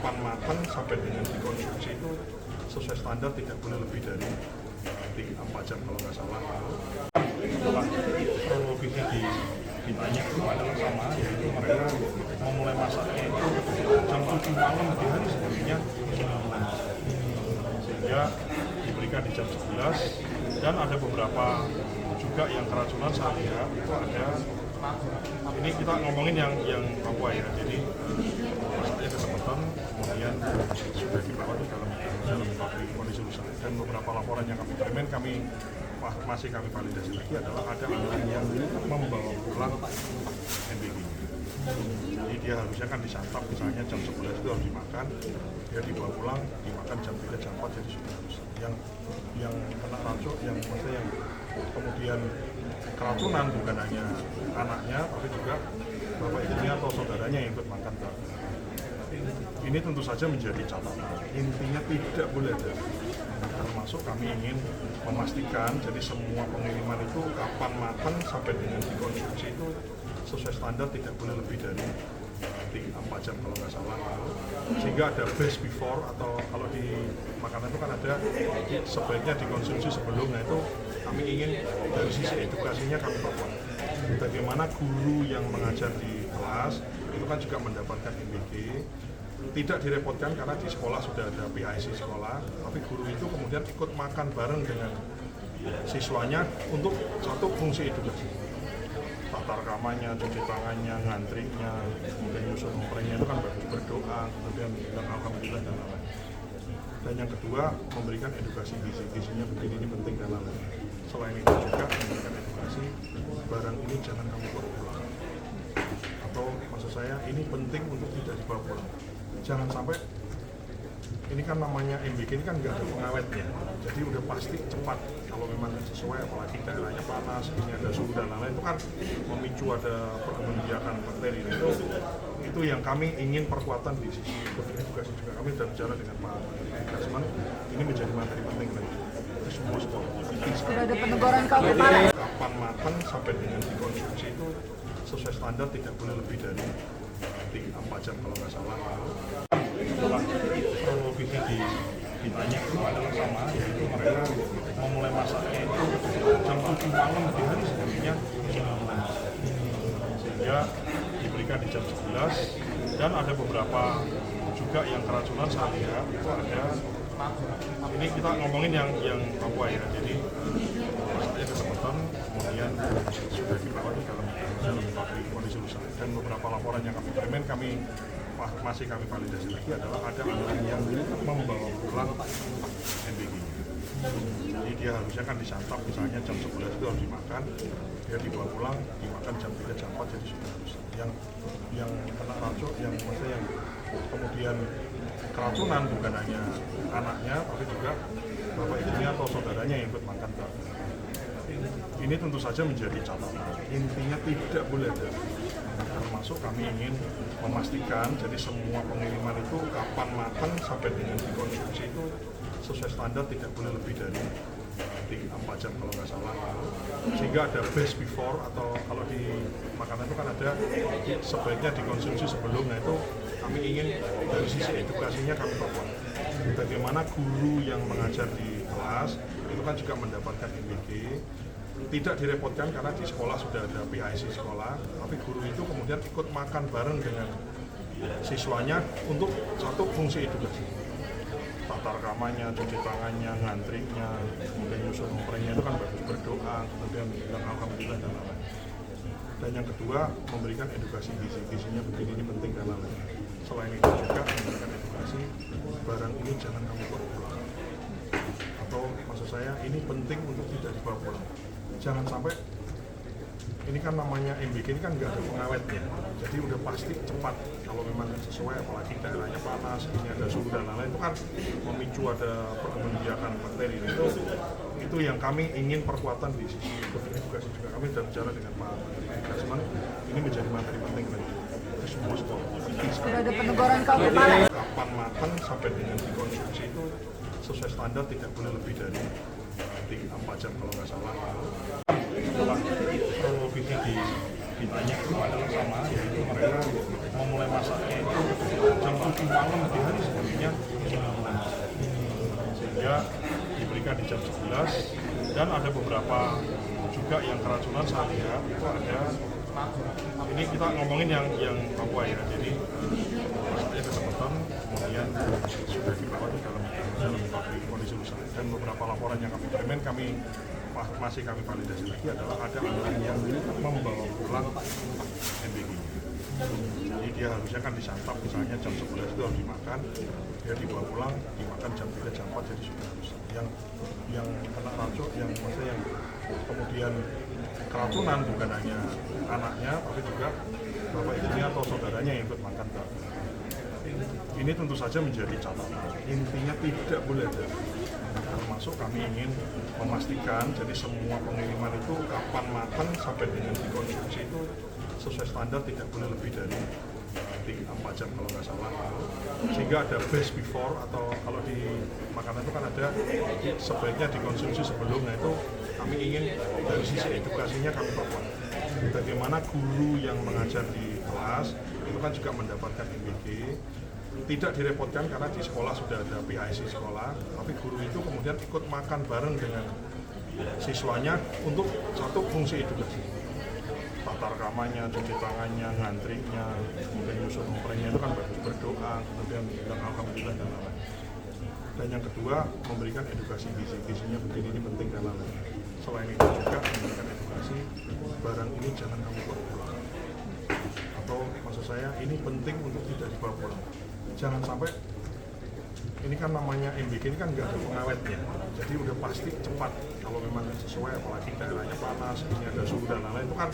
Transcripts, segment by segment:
kapan matang sampai dengan dikonsumsi itu sesuai standar, tidak boleh lebih dari 4 jam kalau nggak salah. Setelah kronologisnya ditanya itu adalah sama, yaitu mereka memulai masaknya itu jam 7 malam di hari sebelumnya sehingga diberikan di jam 11, dan ada beberapa juga yang keracunan saya lihat itu ada. Ini kita ngomongin yang Papua ya, jadi masaknya kesemutan, kemudian sudah dibawa di dalam kondisi rusak, dan beberapa laporan yang kami terima masih kami validasi lagi adalah ada orang yang membawa pulang MBG. Jadi dia harusnya kan disantap, misalnya jam 11 itu harus dimakan, dia dibawa pulang, dimakan jam 3, jam 4, jadi sudah rusak. Yang kena racun, yang maksudnya yang kemudian keracunan bukan hanya anaknya, tapi juga bapak ibunya atau saudaranya yang ikut makan. Ini tentu saja menjadi catatan. Intinya tidak boleh ada. Termasuk kami ingin memastikan, jadi semua pengiriman itu kapan matang sampai dengan dikonsumsi itu sesuai standar, tidak boleh lebih dari 4 jam kalau nggak salah. Sehingga ada best before, atau kalau di makanan itu kan ada sebaiknya dikonsumsi sebelum. Nah itu kami ingin dari sisi edukasinya kami perkuat. Bagaimana guru yang mengajar di kelas itu kan juga mendapatkan MBG. Tidak direpotkan karena di sekolah sudah ada PIC sekolah, tapi guru itu kemudian ikut makan bareng dengan siswanya untuk satu fungsi edukasi. Tatar kamarnya, cuci tangannya, ngantrinya, kemudian nyusun ngomprengnya itu kan bagus, berdoa, kemudian bilang alhamdulillah dan lain-lain. Dan yang kedua, memberikan edukasi gizi-gizinya begini, ini penting dalam. Selain itu juga memberikan edukasi, barang ini jangan kamu bawa pulang. Atau maksud saya, ini penting untuk tidak dibawa pulang. Jangan sampai, ini kan namanya MBG ini kan nggak ada pengawetnya, jadi udah pasti cepat. Kalau memang nggak sesuai, apalagi daerahnya panas, ini ada suhu dan lain-lain, itu kan memicu ada perkembangan bakteri. Itu yang kami ingin perkuatan di sisi edukasi juga. Kami sudah bicara dengan Pak Kasman, ini menjadi materi penting lagi di semua sekolah. Sudah ada peneguran kemarin. Kapan matang sampai dengan dikonsumsi itu sesuai standar, tidak boleh lebih dari 4 jam kalau nggak salah. Setelah kronologisnya ditanya itu adalah sama, yaitu mereka memulai masaknya itu jam 7 malam di hari sebelumnya sehingga diberikan di jam 11, dan ada beberapa juga yang keracunan saya lihat itu ada. Ini kita ngomongin yang Papua ya, jadi masaknya kesemutan, kemudian sudah dibawa di dalam kondisi rusak, dan beberapa laporan yang kami terima masih kami validasi lagi adalah ada orang yang membawa pulang MBG. Jadi dia harusnya kan disantap, misalnya jam 11 itu harus dimakan, dia dibawa pulang, dimakan jam 3, jam 4, jadi sudah rusak. Yang kena racun, yang maksudnya yang kemudian keracunan bukan hanya anaknya, tapi juga bapak ibunya atau saudaranya yang ikut makan. Ini tentu saja menjadi catatan. Intinya tidak boleh ada. Termasuk kami ingin memastikan, jadi semua pengiriman itu kapan matang sampai dengan dikonsumsi itu sesuai standar, tidak boleh lebih dari 4 jam kalau nggak salah. Sehingga ada best before, atau kalau di makanan itu kan ada sebaiknya dikonsumsi sebelum. Nah itu kami ingin dari sisi edukasinya kami perkuat. Bagaimana guru yang mengajar di kelas itu kan juga mendapatkan MBG. Tidak direpotkan karena di sekolah sudah ada PIC sekolah, tapi guru itu kemudian ikut makan bareng dengan siswanya untuk satu fungsi edukasi. Tatar kamarnya, cuci tangannya, ngantrinya, kemudian nyusun ngomprengnya itu kan bagus, berdoa, kemudian bilang alhamdulillah dan lain-lain. Dan yang kedua, memberikan edukasi gizi-gizinya begini, ini penting dan lain-lain. Selain itu juga memberikan edukasi, barang ini jangan kamu bawa pulang. Atau maksud saya, ini penting untuk tidak dibawa pulang. Jangan sampai, ini kan namanya MBG ini kan nggak ada pengawetnya, jadi udah pasti cepat. Kalau memang nggak sesuai, apalagi daerahnya panas, ini ada suhu dan lain-lain, itu kan memicu ada perkembangan bakteri. Itu yang kami ingin perkuatan di sisi edukasi juga. Kami sudah bicara dengan Pak Kasman, ini menjadi materi penting lagi di semua sekolah. Sudah ada peneguran kemarin. Kapan matang sampai dengan dikonsumsi itu sesuai standar, tidak boleh lebih dari 4 jam kalau nggak salah. Setelah kronologisnya ditanya itu adalah sama, yaitu mereka memulai masaknya itu jam 7 malam di hari sebelumnya sudah mulai masak. Sehingga diberikan di jam 11 dan ada beberapa juga yang keracunan saya lihat itu ada, ini kita ngomongin yang Papua ya, jadi masaknya kesemutan kemudian sudah dibawa di dalam kondisi rusak, dan beberapa laporan yang kami terima masih kami validasi lagi adalah ada anak yang membawa pulang MBG. Jadi dia harusnya kan disantap misalnya jam 11 itu harus dimakan, dia dibawa pulang dimakan jam 3 jam 4 jadi sudah rusak. Yang kena racun, yang maksudnya yang kemudian keracunan bukan hanya anaknya tapi juga bapak ibunya atau saudaranya yang ikut makan. Ini tentu saja menjadi catatan. Intinya tidak boleh ada. Termasuk kami ingin memastikan jadi semua pengiriman itu kapan matang sampai dengan dikonsumsi itu sesuai standar, tidak boleh lebih dari 4 jam kalau nggak salah, sehingga ada best before, atau kalau di makanan itu kan ada sebaiknya dikonsumsi sebelum. Nah itu kami ingin dari sisi edukasinya kami perkuat bagaimana guru yang mengajar di kelas itu kan juga mendapatkan MBG, tidak direpotkan karena di sekolah sudah ada PIC sekolah, tapi guru itu kemudian ikut makan bareng dengan siswanya untuk satu fungsi edukasi, tata rekamannya, cuci tangannya, ngantrinya, kemudian nyusun komplainnya itu kan bagus, berdoa, kemudian bilang alhamdulillah dan lain-lain. Dan yang kedua memberikan edukasi gizi-gizinya begini, ini penting dan lain-lain. Selain itu juga memberikan edukasi barang ini jangan kamu bawa pulang, atau maksud saya ini penting untuk tidak dibawa pulang. Jangan sampai, ini kan namanya MBG ini kan nggak ada pengawetnya, jadi udah pasti cepat kalau memang sesuai, apalagi daerahnya panas, ini ada suhu dan lain-lain, itu kan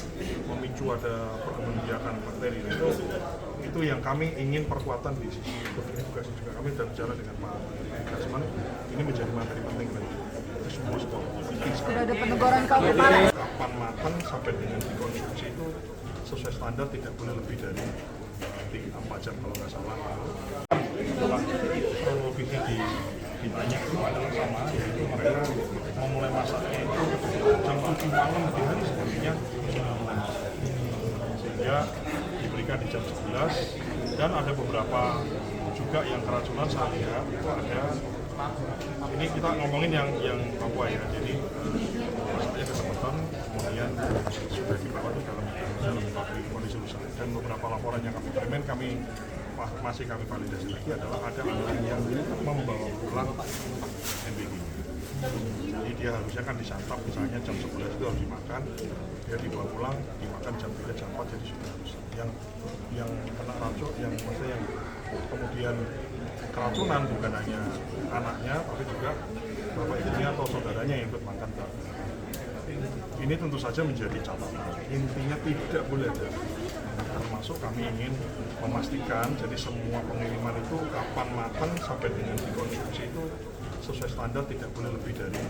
memicu ada perkembang bakteri. Itu yang kami ingin perkuatan di sisi edukasi juga. Kami sudah bicara dengan Pak Kasman, ini menjadi materi penting lagi di semua sekolah. Sudah ada peneguran kapan matang sampai dengan dikonsumsi itu sesuai standar, tidak boleh lebih dari 4 jam kalau nggak salah. Setelah kronologisnya ditanya itu adalah sama, yaitu mereka memulai masaknya itu jam 7 malam di hari sebelumnya sudah mulai masak. Sehingga diberikan di jam 11 dan ada beberapa juga yang keracunan saya lihat itu ada, ini kita ngomongin yang Papua ya, jadi masaknya kesemutan kemudian sudah dibawa di dalam kondisi rusak, dan beberapa laporan yang kami terima masih kami validasi lagi adalah ada anak yang membawa pulang MBG. Jadi dia harusnya kan disantap misalnya jam 11 itu harus dimakan, dia dibawa pulang dimakan jam 3 jam 4 jadi sudah rusak. Yang kena racun, yang maksudnya yang kemudian keracunan bukan hanya anaknya tapi juga bapak ibunya atau saudaranya yang ikut makan. Ini tentu saja menjadi catatan. Intinya tidak boleh ada. Termasuk kami ingin memastikan jadi semua pengiriman itu kapan matang sampai dengan dikonsumsi itu sesuai standar, tidak boleh lebih dari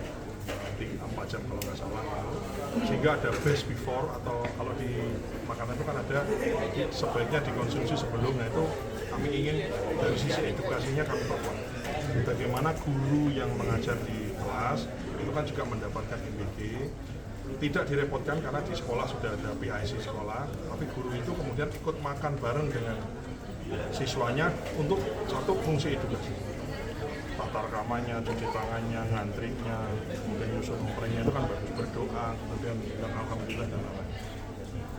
4 jam kalau nggak salah, sehingga ada best before, atau kalau di makanan itu kan ada sebaiknya dikonsumsi sebelum. Nah itu kami ingin dari sisi edukasinya kami perkuat bagaimana guru yang mengajar di kelas itu kan juga mendapatkan MBG, tidak direpotkan karena di sekolah sudah ada PIC sekolah, tapi guru itu kemudian ikut makan bareng dengan siswanya untuk satu fungsi edukasi, tata rekamannya, cuci tangannya, ngantrinya, kemudian nyusun komplainnya itu kan bagus, berdoa, kemudian bilang alhamdulillah dan lain-lain.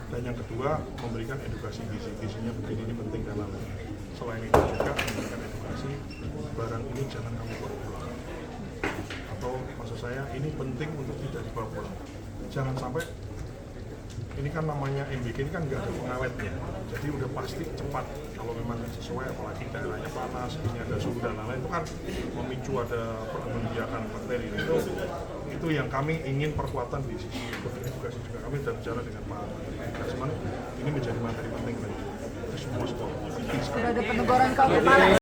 Dan yang kedua memberikan edukasi gizi-gizinya begini, ini penting dan lain-lain. Selain itu juga memberikan edukasi barang ini jangan kamu bawa pulang, atau maksud saya ini penting untuk tidak dibawa pulang. Jangan sampai, ini kan namanya MBG ini kan nggak ada pengawetnya, jadi udah pasti cepat kalau memang sesuai, apalagi daerahnya panas, ini ada suhu dan lain-lain, itu kan memicu ada perkembang bakteri. Itu yang kami ingin perkuatan di sisi edukasi juga. Kami sudah bicara dengan Pak Kasman, ini menjadi materi penting lagi di semua sekolah. Sudah ada peneguran kapan